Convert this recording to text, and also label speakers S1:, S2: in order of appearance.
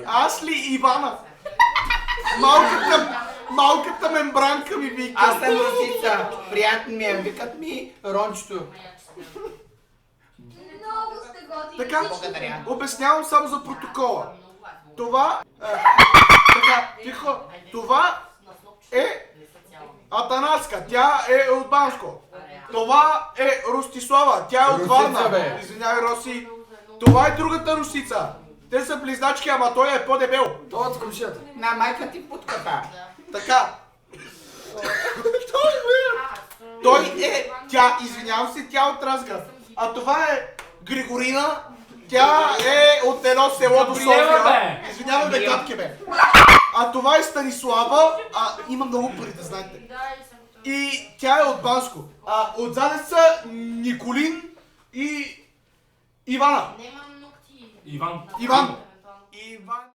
S1: Аз ли Ивана? Малката мембранка ми вика.
S2: Аз съм Русица. Приятно ми е. Викат ми Рончето.
S3: Много сте готини.
S1: Така,
S2: Благодаря.
S1: обяснявам само за протокола. Това... Така, тихо. Това е Атанаска. Тя е от Банско. Това е Ростислава. Тя е от
S2: Русица,
S1: Варна.
S2: бе.
S1: Извинявай, Роси. Това е другата Русица. Те са близначки, ама той е по-дебел.
S2: Това от комшията. На майка ти путката.
S1: Така. Той е... Тя, извинявам се, тя е от Разград. А това е Григорина. Тя е от едно село до София. Извинявай ме, татке бе. А това е Станислава. Има много пари, да знаете. И тя е от Банско. Отзаде са Николин и Ивана.
S4: Иван.
S1: Иван.